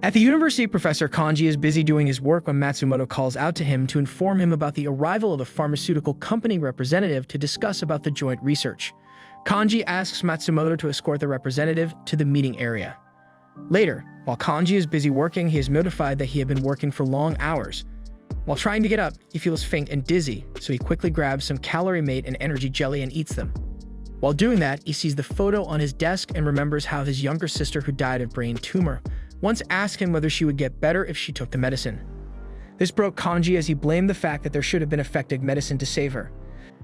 At the university, Professor Kanji is busy doing his work when Matsumoto calls out to him to inform him about the arrival of a pharmaceutical company representative to discuss about the joint research. Kanji asks Matsumoto to escort the representative to the meeting area. Later, while Kanji is busy working, he is notified that he had been working for long hours. While trying to get up, he feels faint and dizzy, so he quickly grabs some Calorie Mate and energy jelly and eats them. While doing that, he sees the photo on his desk and remembers how his younger sister, who died of brain tumor, once asked him whether she would get better if she took the medicine. This broke Kanji as he blamed the fact that there should have been effective medicine to save her.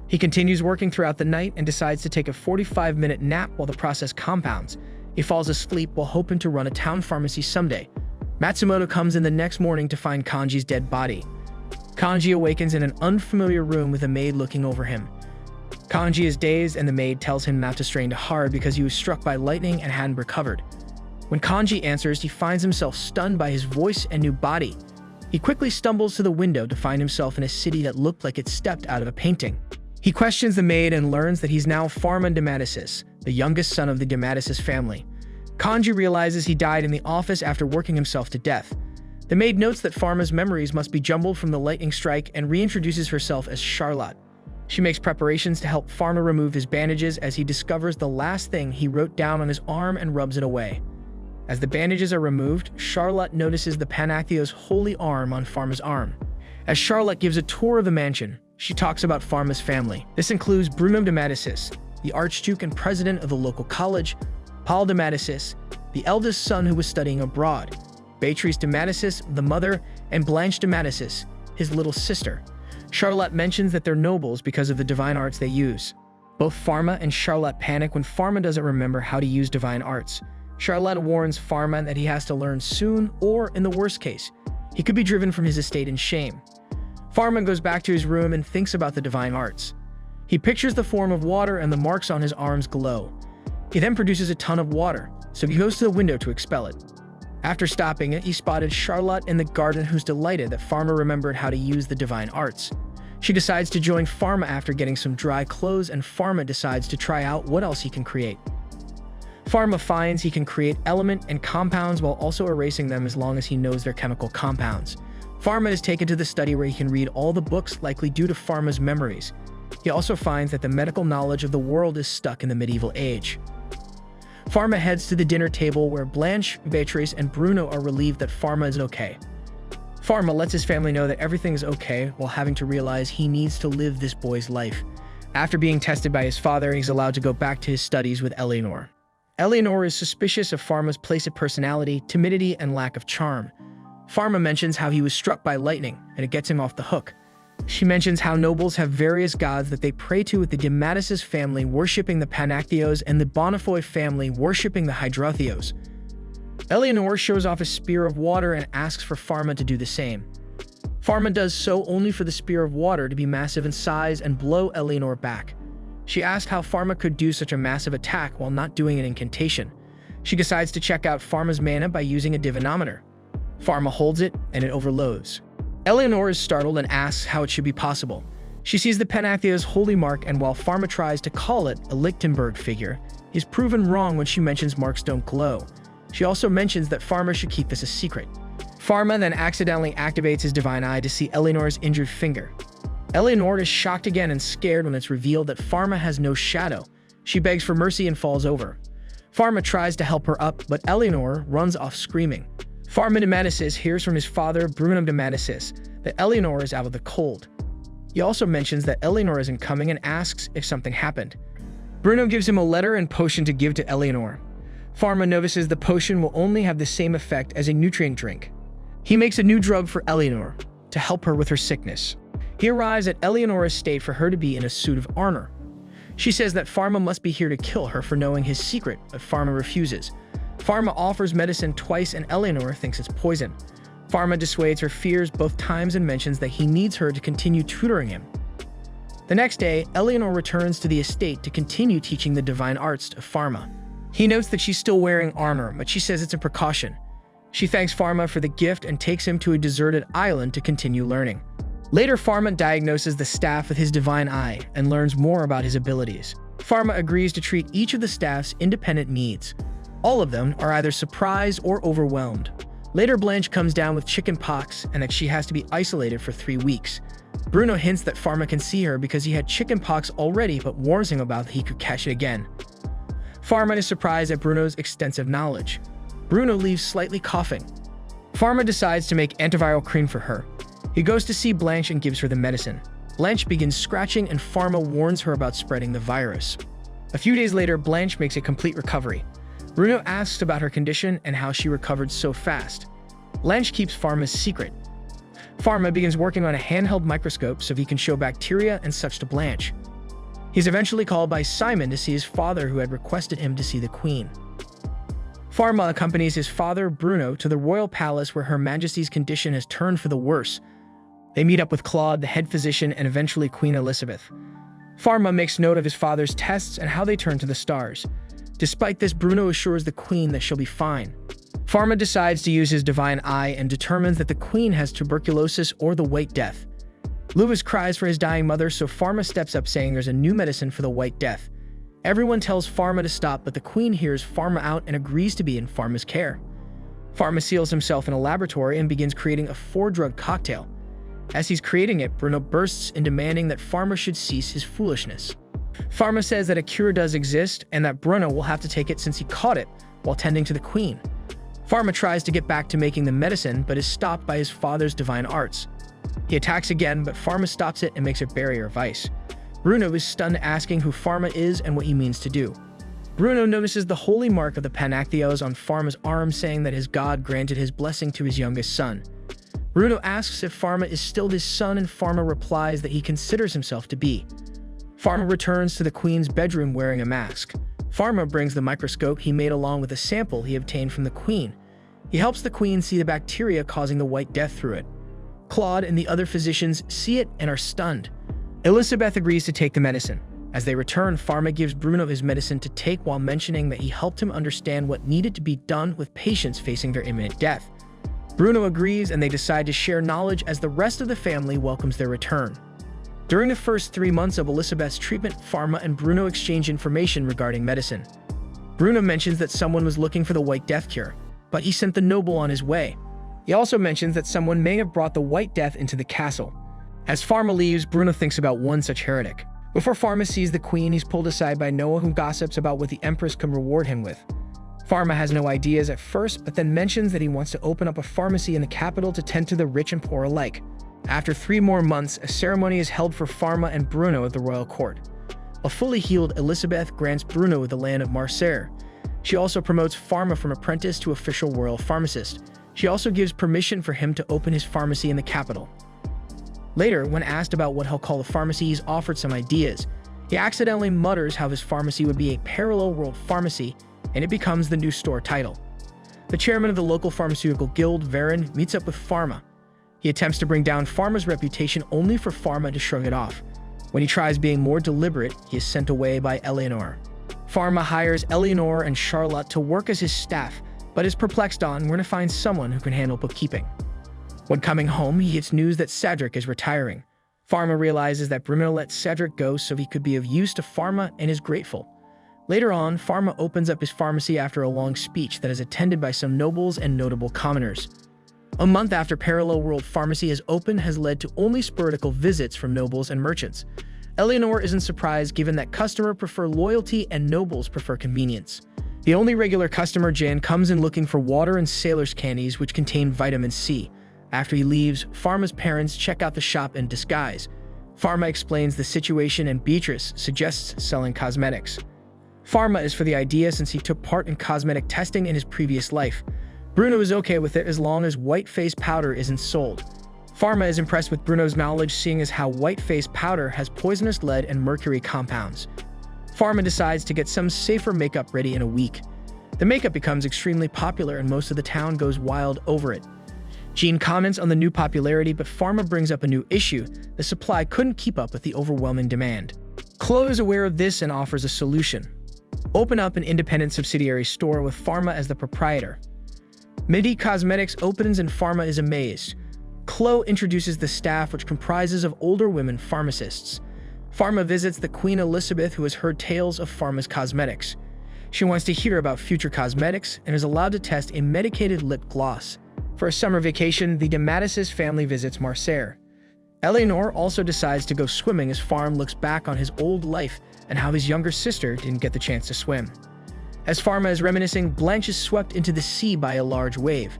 He continues working throughout the night and decides to take a 45-minute nap while the process compounds. He falls asleep while hoping to run a town pharmacy someday. Matsumoto comes in the next morning to find Kanji's dead body. Kanji awakens in an unfamiliar room with a maid looking over him. Kanji is dazed and the maid tells him not to strain too hard because he was struck by lightning and hadn't recovered. When Kanji answers, he finds himself stunned by his voice and new body. He quickly stumbles to the window to find himself in a city that looked like it stepped out of a painting. He questions the maid and learns that he's now Pharma Dematicis, the youngest son of the Dematicis family. Kanji realizes he died in the office after working himself to death. The maid notes that Pharma's memories must be jumbled from the lightning strike and reintroduces herself as Charlotte. She makes preparations to help Pharma remove his bandages as he discovers the last thing he wrote down on his arm and rubs it away. As the bandages are removed, Charlotte notices the Panactheo's holy arm on Pharma's arm. As Charlotte gives a tour of the mansion, she talks about Pharma's family. This includes Bruno Dematicis, the Archduke and president of the local college, Paul Dematicis, the eldest son who was studying abroad, Beatrice Dematicis, the mother, and Blanche Dematicis, his little sister. Charlotte mentions that they're nobles because of the divine arts they use. Both Pharma and Charlotte panic when Pharma doesn't remember how to use divine arts. Charlotte warns Pharma that he has to learn soon, or, in the worst case, he could be driven from his estate in shame. Pharma goes back to his room and thinks about the divine arts. He pictures the form of water and the marks on his arms glow. He then produces a ton of water, so he goes to the window to expel it. After stopping it, he spotted Charlotte in the garden, who's delighted that Pharma remembered how to use the divine arts. She decides to join Pharma after getting some dry clothes, and Pharma decides to try out what else he can create. Pharma finds he can create element and compounds while also erasing them as long as he knows their chemical compounds. Pharma is taken to the study where he can read all the books, likely due to Pharma's memories. He also finds that the medical knowledge of the world is stuck in the medieval age. Pharma heads to the dinner table where Blanche, Beatrice, and Bruno are relieved that Pharma is okay. Pharma lets his family know that everything is okay while having to realize he needs to live this boy's life. After being tested by his father, he's allowed to go back to his studies with Eleanor. Eleanor is suspicious of Pharma's placid personality, timidity, and lack of charm. Pharma mentions how he was struck by lightning, and it gets him off the hook. She mentions how nobles have various gods that they pray to, with the Dematicis family worshipping the Panactheos and the Bonifoy family worshipping the Hydrotheos. Eleanor shows off a spear of water and asks for Pharma to do the same. Pharma does so only for the spear of water to be massive in size and blow Eleanor back. She asks how Pharma could do such a massive attack while not doing an incantation. She decides to check out Pharma's mana by using a divinometer. Pharma holds it, and it overloads. Eleanor is startled and asks how it should be possible. She sees the Panacthea's holy mark, and while Pharma tries to call it a Lichtenberg figure, he's proven wrong when she mentions marks don't glow. She also mentions that Pharma should keep this a secret. Pharma then accidentally activates his divine eye to see Eleanor's injured finger. Eleanor is shocked again and scared when it's revealed that Pharma has no shadow. She begs for mercy and falls over. Pharma tries to help her up, but Eleanor runs off screaming. Pharma Dematicis hears from his father, Bruno Dematicis, that Eleanor is out of the cold. He also mentions that Eleanor isn't coming and asks if something happened. Bruno gives him a letter and potion to give to Eleanor. Pharma notices the potion will only have the same effect as a nutrient drink. He makes a new drug for Eleanor to help her with her sickness. He arrives at Eleanor's estate for her to be in a suit of armor. She says that Pharma must be here to kill her for knowing his secret, but Pharma refuses. Pharma offers medicine twice and Eleanor thinks it's poison. Pharma dissuades her fears both times and mentions that he needs her to continue tutoring him. The next day, Eleanor returns to the estate to continue teaching the divine arts to Pharma. He notes that she's still wearing armor, but she says it's a precaution. She thanks Pharma for the gift and takes him to a deserted island to continue learning. Later, Pharma diagnoses the staff with his divine eye and learns more about his abilities. Pharma agrees to treat each of the staff's independent needs. All of them are either surprised or overwhelmed. Later, Blanche comes down with chicken pox and that she has to be isolated for 3 weeks. Bruno hints that Pharma can see her because he had chicken pox already, but warns him about that he could catch it again. Pharma is surprised at Bruno's extensive knowledge. Bruno leaves slightly coughing. Pharma decides to make antiviral cream for her. He goes to see Blanche and gives her the medicine. Blanche begins scratching and Pharma warns her about spreading the virus. A few days later, Blanche makes a complete recovery. Bruno asks about her condition and how she recovered so fast. Blanche keeps Pharma's secret. Pharma begins working on a handheld microscope so he can show bacteria and such to Blanche. He's eventually called by Simon to see his father, who had requested him to see the Queen. Pharma accompanies his father, Bruno, to the royal palace where Her Majesty's condition has turned for the worse. They meet up with Claude, the head physician, and eventually Queen Elizabeth. Pharma makes note of his father's tests and how they turn to the stars. Despite this, Bruno assures the Queen that she'll be fine. Pharma decides to use his divine eye and determines that the Queen has tuberculosis or the White Death. Louis cries for his dying mother, so Pharma steps up saying there's a new medicine for the White Death. Everyone tells Pharma to stop, but the Queen hears Pharma out and agrees to be in Pharma's care. Pharma seals himself in a laboratory and begins creating a 4-drug cocktail. As he's creating it, Bruno bursts in demanding that Pharma should cease his foolishness. Pharma says that a cure does exist and that Bruno will have to take it since he caught it while tending to the Queen. Pharma tries to get back to making the medicine but is stopped by his father's divine arts. He attacks again, but Pharma stops it and makes a barrier of ice. Bruno is stunned, asking who Pharma is and what he means to do. Bruno notices the holy mark of the Panakthios on Pharma's arm, saying that his god granted his blessing to his youngest son. Bruno asks if Pharma is still his son, and Pharma replies that he considers himself to be. Pharma returns to the Queen's bedroom wearing a mask. Pharma brings the microscope he made along with a sample he obtained from the Queen. He helps the Queen see the bacteria causing the White Death through it. Claude and the other physicians see it and are stunned. Elizabeth agrees to take the medicine. As they return, Pharma gives Bruno his medicine to take while mentioning that he helped him understand what needed to be done with patients facing their imminent death. Bruno agrees and they decide to share knowledge as the rest of the family welcomes their return. During the first 3 months of Elizabeth's treatment, Pharma and Bruno exchange information regarding medicine. Bruno mentions that someone was looking for the White Death cure, but he sent the noble on his way. He also mentions that someone may have brought the White Death into the castle. As Pharma leaves, Bruno thinks about one such heretic. Before Pharma sees the Queen, he's pulled aside by Noah, who gossips about what the Empress can reward him with. Pharma has no ideas at first, but then mentions that he wants to open up a pharmacy in the capital to tend to the rich and poor alike. After 3 more months, a ceremony is held for Pharma and Bruno at the royal court. A fully healed Elizabeth grants Bruno the land of Marseille. She also promotes Pharma from apprentice to official royal pharmacist. She also gives permission for him to open his pharmacy in the capital. Later, when asked about what he'll call the pharmacy, he's offered some ideas. He accidentally mutters how his pharmacy would be a parallel world pharmacy, and it becomes the new store title. The chairman of the local pharmaceutical guild, Varen, meets up with Pharma. He attempts to bring down Pharma's reputation only for Pharma to shrug it off. When he tries being more deliberate, he is sent away by Eleanor. Pharma hires Eleanor and Charlotte to work as his staff, but is perplexed on where to find someone who can handle bookkeeping. When coming home, he gets news that Cedric is retiring. Pharma realizes that Bruno let Cedric go so he could be of use to Pharma and is grateful. Later on, Pharma opens up his pharmacy after a long speech that is attended by some nobles and notable commoners. A month after Parallel World Pharmacy has opened has led to only sporadical visits from nobles and merchants. Eleanor isn't surprised given that customers prefer loyalty and nobles prefer convenience. The only regular customer, Jan, comes in looking for water and sailor's candies which contain vitamin C. After he leaves, Pharma's parents check out the shop in disguise. Pharma explains the situation and Beatrice suggests selling cosmetics. Pharma is for the idea since he took part in cosmetic testing in his previous life. Bruno is okay with it as long as white face powder isn't sold. Pharma is impressed with Bruno's knowledge, seeing as how white face powder has poisonous lead and mercury compounds. Pharma decides to get some safer makeup ready in a week. The makeup becomes extremely popular and most of the town goes wild over it. Jean comments on the new popularity, but Pharma brings up a new issue. The supply couldn't keep up with the overwhelming demand. Chloe is aware of this and offers a solution. Open up an independent subsidiary store with Pharma as the proprietor. Midi Cosmetics opens and Pharma is amazed. Chloe introduces the staff, which comprises of older women pharmacists. Pharma visits the Queen Elizabeth, who has heard tales of Pharma's cosmetics. She wants to hear about future cosmetics and is allowed to test a medicated lip gloss. For a summer vacation, the de Mattis's family visits Marseille. Eleanor also decides to go swimming as Farm looks back on his old life and how his younger sister didn't get the chance to swim. As Pharma is reminiscing, Blanche is swept into the sea by a large wave.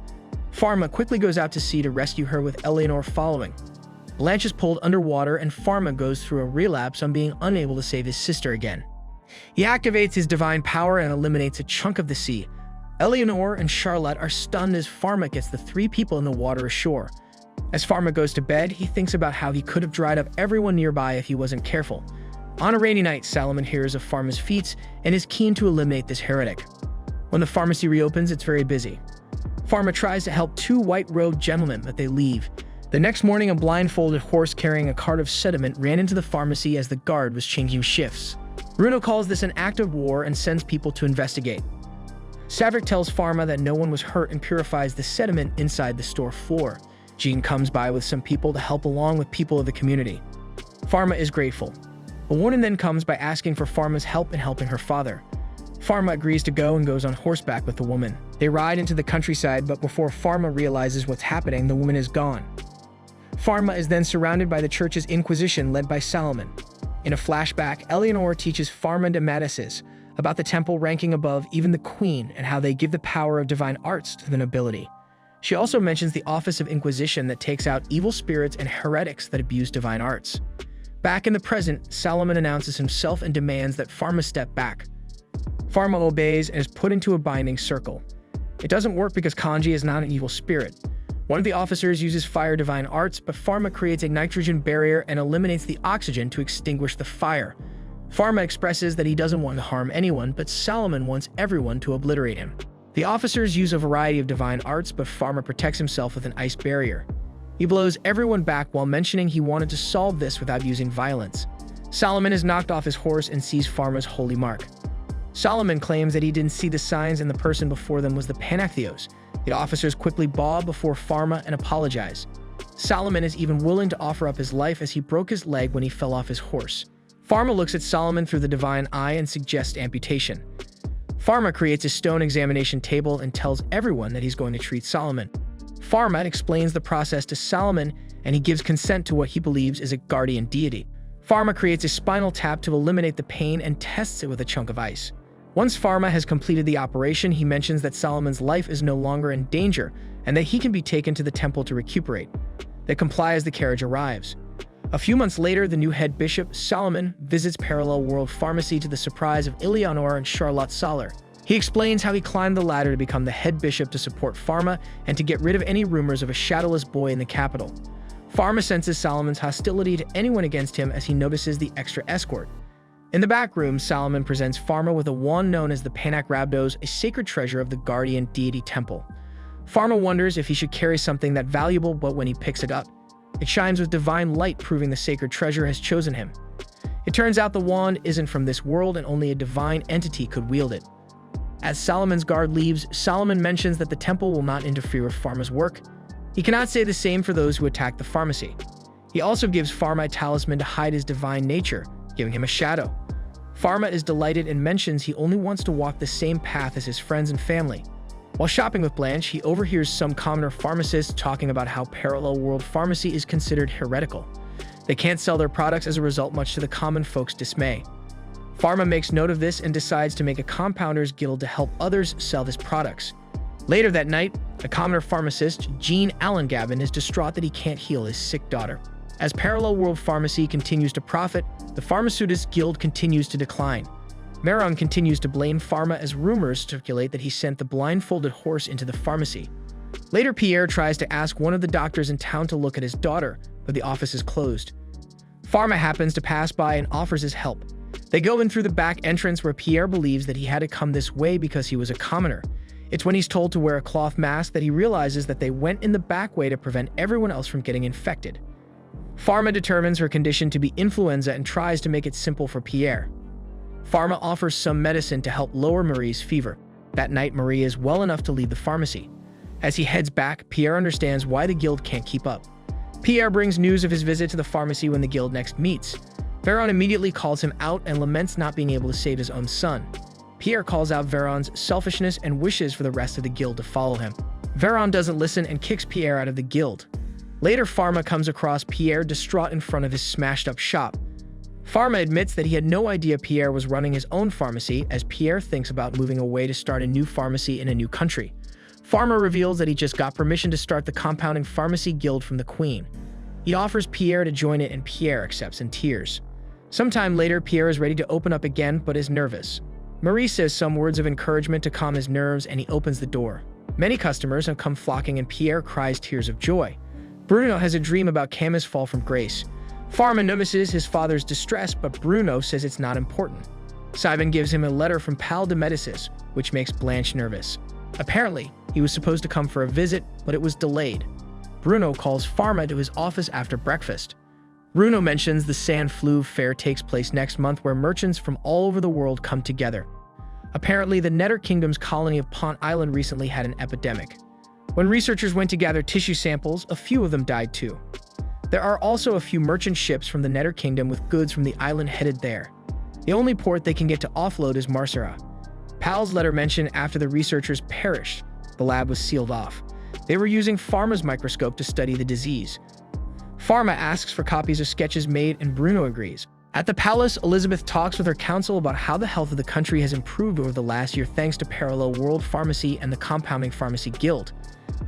Pharma quickly goes out to sea to rescue her with Eleanor following. Blanche is pulled underwater and Pharma goes through a relapse on being unable to save his sister again. He activates his divine power and eliminates a chunk of the sea. Eleanor and Charlotte are stunned as Pharma gets the 3 people in the water ashore. As Pharma goes to bed, he thinks about how he could have dried up everyone nearby if he wasn't careful. On a rainy night, Salomon hears of Pharma's feats and is keen to eliminate this heretic. When the pharmacy reopens, it's very busy. Pharma tries to help 2 white-robed gentlemen, but they leave. The next morning, a blindfolded horse carrying a cart of sediment ran into the pharmacy as the guard was changing shifts. Bruno calls this an act of war and sends people to investigate. Saverick tells Pharma that no one was hurt and purifies the sediment inside the store floor. Jean comes by with some people to help along with people of the community. Pharma is grateful. A woman then comes by asking for Pharma's help in helping her father. Pharma agrees to go and goes on horseback with the woman. They ride into the countryside, but before Pharma realizes what's happening, the woman is gone. Pharma is then surrounded by the church's inquisition led by Salomon. In a flashback, Eleanor teaches Pharma de Mattis's about the temple ranking above even the queen and how they give the power of divine arts to the nobility. She also mentions the Office of Inquisition that takes out evil spirits and heretics that abuse divine arts. Back in the present, Salomon announces himself and demands that Pharma step back. Pharma obeys and is put into a binding circle. It doesn't work because Kanji is not an evil spirit. One of the officers uses fire divine arts, but Pharma creates a nitrogen barrier and eliminates the oxygen to extinguish the fire. Pharma expresses that he doesn't want to harm anyone, but Salomon wants everyone to obliterate him. The officers use a variety of divine arts, but Pharma protects himself with an ice barrier. He blows everyone back while mentioning he wanted to solve this without using violence. Salomon is knocked off his horse and sees Pharma's holy mark. Salomon claims that he didn't see the signs and the person before them was the Panatheos. The officers quickly bow before Pharma and apologize. Salomon is even willing to offer up his life as he broke his leg when he fell off his horse. Pharma looks at Salomon through the divine eye and suggests amputation. Pharma creates a stone examination table and tells everyone that he's going to treat Salomon. Pharma explains the process to Salomon and he gives consent to what he believes is a guardian deity. Pharma creates a spinal tap to eliminate the pain and tests it with a chunk of ice. Once Pharma has completed the operation, he mentions that Salomon's life is no longer in danger and that he can be taken to the temple to recuperate. They comply as the carriage arrives. A few months later, the new head bishop, Salomon, visits Parallel World Pharmacy to the surprise of Eleanor and Charlotte Soler. He explains how he climbed the ladder to become the head bishop to support Pharma and to get rid of any rumors of a shadowless boy in the capital. Pharma senses Salomon's hostility to anyone against him as he notices the extra escort. In the back room, Salomon presents Pharma with a wand known as the Panak Rabdos, a sacred treasure of the guardian deity temple. Pharma wonders if he should carry something that valuable, but when he picks it up, it shines with divine light, proving the sacred treasure has chosen him. It turns out the wand isn't from this world and only a divine entity could wield it. As Salomon's guard leaves, Salomon mentions that the temple will not interfere with Pharma's work. He cannot say the same for those who attack the pharmacy. He also gives Pharma a talisman to hide his divine nature, giving him a shadow. Pharma is delighted and mentions he only wants to walk the same path as his friends and family. While shopping with Blanche, he overhears some commoner pharmacists talking about how Parallel World Pharmacy is considered heretical. They can't sell their products as a result, much to the common folks' dismay. Pharma makes note of this and decides to make a compounders guild to help others sell his products. Later that night, a commoner pharmacist, Jean Allengavin, is distraught that he can't heal his sick daughter. As Parallel World Pharmacy continues to profit, the Pharmaceutists Guild continues to decline. Meron continues to blame Pharma as rumors circulate that he sent the blindfolded horse into the pharmacy. Later, Pierre tries to ask one of the doctors in town to look at his daughter, but the office is closed. Pharma happens to pass by and offers his help. They go in through the back entrance where Pierre believes that he had to come this way because he was a commoner. It's when he's told to wear a cloth mask that he realizes that they went in the back way to prevent everyone else from getting infected. Pharma determines her condition to be influenza and tries to make it simple for Pierre. Pharma offers some medicine to help lower Marie's fever. That night, Marie is well enough to leave the pharmacy. As he heads back, Pierre understands why the guild can't keep up. Pierre brings news of his visit to the pharmacy when the guild next meets. Veron immediately calls him out and laments not being able to save his own son. Pierre calls out Veron's selfishness and wishes for the rest of the guild to follow him. Veron doesn't listen and kicks Pierre out of the guild. Later, Pharma comes across Pierre distraught in front of his smashed-up shop. Pharma admits that he had no idea Pierre was running his own pharmacy, as Pierre thinks about moving away to start a new pharmacy in a new country. Pharma reveals that he just got permission to start the compounding pharmacy guild from the Queen. He offers Pierre to join it, and Pierre accepts in tears. Sometime later, Pierre is ready to open up again but is nervous. Marie says some words of encouragement to calm his nerves, and he opens the door. Many customers have come flocking, and Pierre cries tears of joy. Bruno has a dream about Camus' fall from grace. Pharma notices his father's distress, but Bruno says it's not important. Simon gives him a letter from Pal de Médicis, which makes Blanche nervous. Apparently, he was supposed to come for a visit, but it was delayed. Bruno calls Pharma to his office after breakfast. Bruno mentions the San Fleuve Fair takes place next month, where merchants from all over the world come together. Apparently, the Nether Kingdom's colony of Pont Island recently had an epidemic. When researchers went to gather tissue samples, a few of them died too. There are also a few merchant ships from the Nether Kingdom with goods from the island headed there. The only port they can get to offload is Marcera. Pal's letter mentioned after the researchers perished, the lab was sealed off. They were using Pharma's microscope to study the disease. Pharma asks for copies of sketches made, and Bruno agrees. At the palace, Elizabeth talks with her council about how the health of the country has improved over the last year thanks to Parallel World Pharmacy and the Compounding Pharmacy Guild.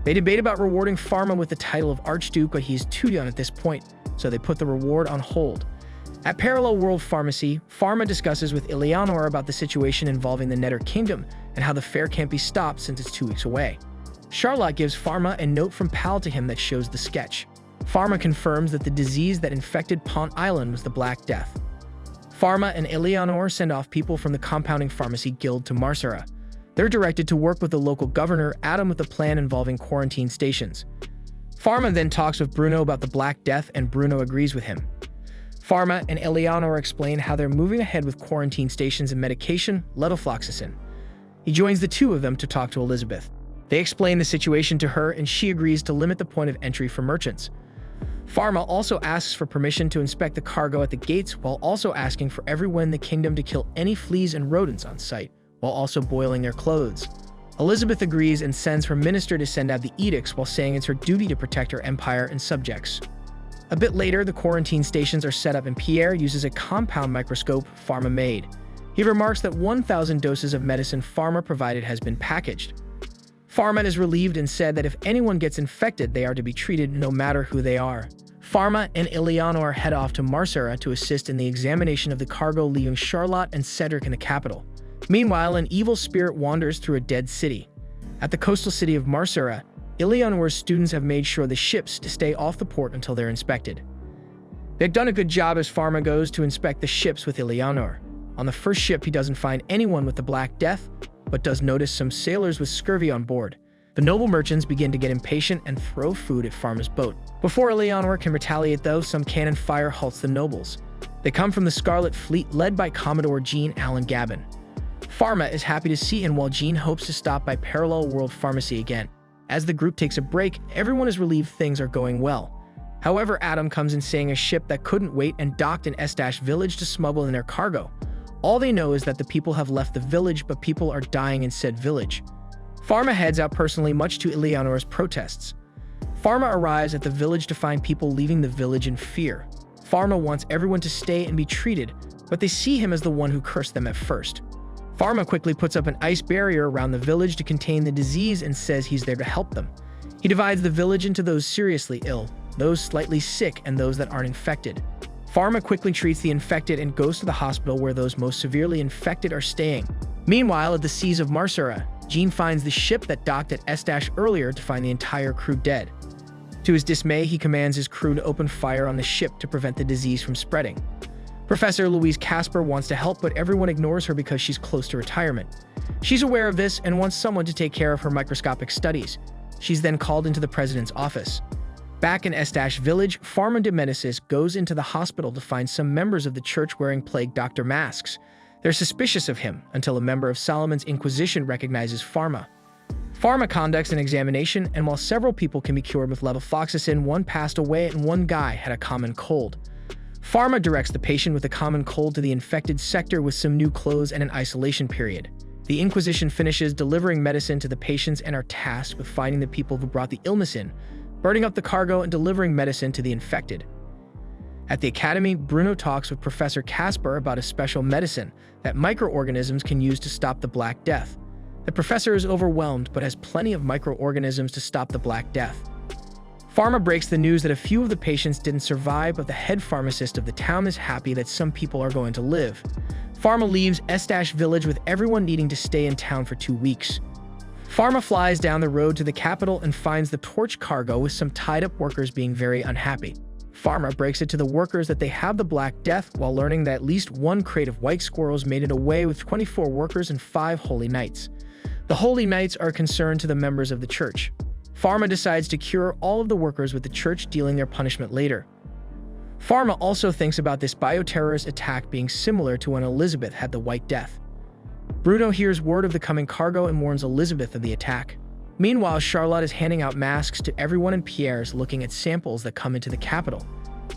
They debate about rewarding Pharma with the title of Archduke, but he's too young at this point, so they put the reward on hold. At Parallel World Pharmacy, Pharma discusses with Eleanor about the situation involving the Nether Kingdom and how the fair can't be stopped since it's 2 weeks away. Charlotte gives Pharma a note from Pal to him that shows the sketch. Pharma confirms that the disease that infected Pont Island was the Black Death. Pharma and Eleanor send off people from the Compounding Pharmacy Guild to Marcera. They're directed to work with the local governor, Adam, with a plan involving quarantine stations. Pharma then talks with Bruno about the Black Death, and Bruno agrees with him. Pharma and Eleanor explain how they're moving ahead with quarantine stations and medication, levofloxacin. He joins the two of them to talk to Elizabeth. They explain the situation to her, and she agrees to limit the point of entry for merchants. Pharma also asks for permission to inspect the cargo at the gates, while also asking for everyone in the kingdom to kill any fleas and rodents on site, while also boiling their clothes. Elizabeth agrees and sends her minister to send out the edicts, while saying it's her duty to protect her empire and subjects. A bit later, the quarantine stations are set up, and Pierre uses a compound microscope Pharma made. He remarks that 1,000 doses of medicine Pharma provided has been packaged. Pharma is relieved and said that if anyone gets infected, they are to be treated no matter who they are. Pharma and Eleanor head off to Marcera to assist in the examination of the cargo, leaving Charlotte and Cedric in the capital. Meanwhile, an evil spirit wanders through a dead city. At the coastal city of Marcera, Eleanor's students have made sure the ships to stay off the port until they're inspected. They've done a good job as Pharma goes to inspect the ships with Eleanor. On the first ship, he doesn't find anyone with the Black Death, but does notice some sailors with scurvy on board. The noble merchants begin to get impatient and throw food at Pharma's boat. Before Eleanor can retaliate, though, some cannon fire halts the nobles. They come from the Scarlet Fleet, led by Commodore Jean Allen Gabin. Pharma is happy to see him, while Jean hopes to stop by Parallel World Pharmacy again. As the group takes a break, everyone is relieved things are going well. However, Adam comes in saying a ship that couldn't wait and docked in S-Village to smuggle in their cargo. All they know is that the people have left the village, but people are dying in said village. Pharma heads out personally, much to Eleanor's protests. Pharma arrives at the village to find people leaving the village in fear. Pharma wants everyone to stay and be treated, but they see him as the one who cursed them at first. Pharma quickly puts up an ice barrier around the village to contain the disease and says he's there to help them. He divides the village into those seriously ill, those slightly sick, and those that aren't infected. Pharma quickly treats the infected and goes to the hospital where those most severely infected are staying. Meanwhile, at the seas of Marcera, Jean finds the ship that docked at S- earlier to find the entire crew dead. To his dismay, he commands his crew to open fire on the ship to prevent the disease from spreading. Professor Louise Casper wants to help, but everyone ignores her because she's close to retirement. She's aware of this and wants someone to take care of her microscopic studies. She's then called into the president's office. Back in S- Village, Pharma de Médicis goes into the hospital to find some members of the church wearing plague doctor masks. They're suspicious of him until a member of Solomon's Inquisition recognizes Pharma. Pharma conducts an examination, and while several people can be cured with levofloxacin, one passed away and one guy had a common cold. Pharma directs the patient with a common cold to the infected sector with some new clothes and an isolation period. The Inquisition finishes delivering medicine to the patients and are tasked with finding the people who brought the illness in, burning up the cargo and delivering medicine to the infected. At the Academy, Bruno talks with Professor Casper about a special medicine that microorganisms can use to stop the Black Death. The professor is overwhelmed but has plenty of microorganisms to stop the Black Death. Pharma breaks the news that a few of the patients didn't survive, but the head pharmacist of the town is happy that some people are going to live. Pharma leaves Village with everyone needing to stay in town for 2 weeks. Pharma flies down the road to the capital and finds the torch cargo with some tied-up workers being very unhappy. Pharma breaks it to the workers that they have the Black Death while learning that at least one crate of white squirrels made it away with 24 workers and 5 holy knights. The holy knights are concerned to the members of the church. Pharma decides to cure all of the workers with the church dealing their punishment later. Pharma also thinks about this bioterrorist attack being similar to when Elizabeth had the White Death. Bruno hears word of the coming cargo and warns Elizabeth of the attack. Meanwhile, Charlotte is handing out masks to everyone and Pierre is looking at samples that come into the capital.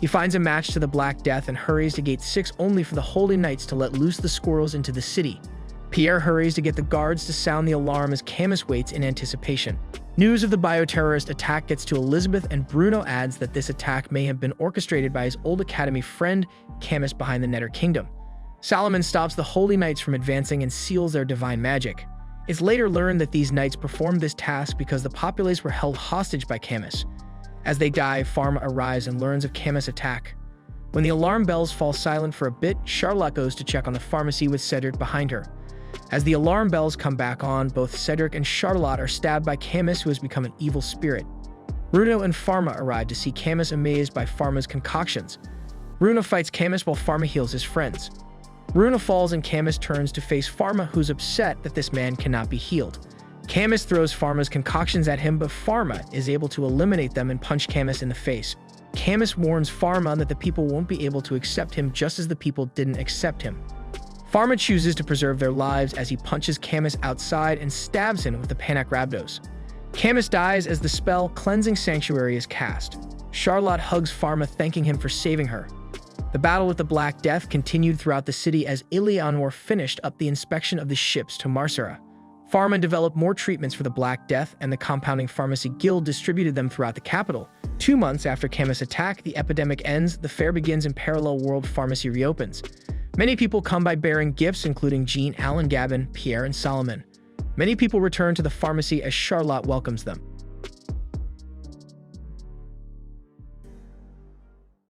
He finds a match to the Black Death and hurries to Gate 6 only for the Holy Knights to let loose the squirrels into the city. Pierre hurries to get the guards to sound the alarm as Camus waits in anticipation. News of the bioterrorist attack gets to Elizabeth and Bruno adds that this attack may have been orchestrated by his old Academy friend, Camus behind the Nether Kingdom. Solomon stops the Holy Knights from advancing and seals their divine magic. It's later learned that these knights performed this task because the populace were held hostage by Camus. As they die, Pharma arrives and learns of Camus' attack. When the alarm bells fall silent for a bit, Charlotte goes to check on the pharmacy with Cedric behind her. As the alarm bells come back on, both Cedric and Charlotte are stabbed by Camus, who has become an evil spirit. Bruno and Pharma arrive to see Camus amazed by Pharma's concoctions. Bruno fights Camus while Pharma heals his friends. Bruno falls and Camus turns to face Pharma, who's upset that this man cannot be healed. Camus throws Pharma's concoctions at him, but Pharma is able to eliminate them and punch Camus in the face. Camus warns Pharma that the people won't be able to accept him just as the people didn't accept him. Pharma chooses to preserve their lives as he punches Camus outside and stabs him with the Panac Rabdos. Camus dies as the spell Cleansing Sanctuary is cast. Charlotte hugs Pharma, thanking him for saving her. The battle with the Black Death continued throughout the city as Eleanor finished up the inspection of the ships to Marsara. Pharma developed more treatments for the Black Death, and the Compounding Pharmacy Guild distributed them throughout the capital. 2 months after Camus' attack, the epidemic ends, the fair begins, and Parallel World Pharmacy reopens. Many people come by bearing gifts, including Jean, Alan, Gavin, Pierre, and Solomon. Many people return to the pharmacy as Charlotte welcomes them.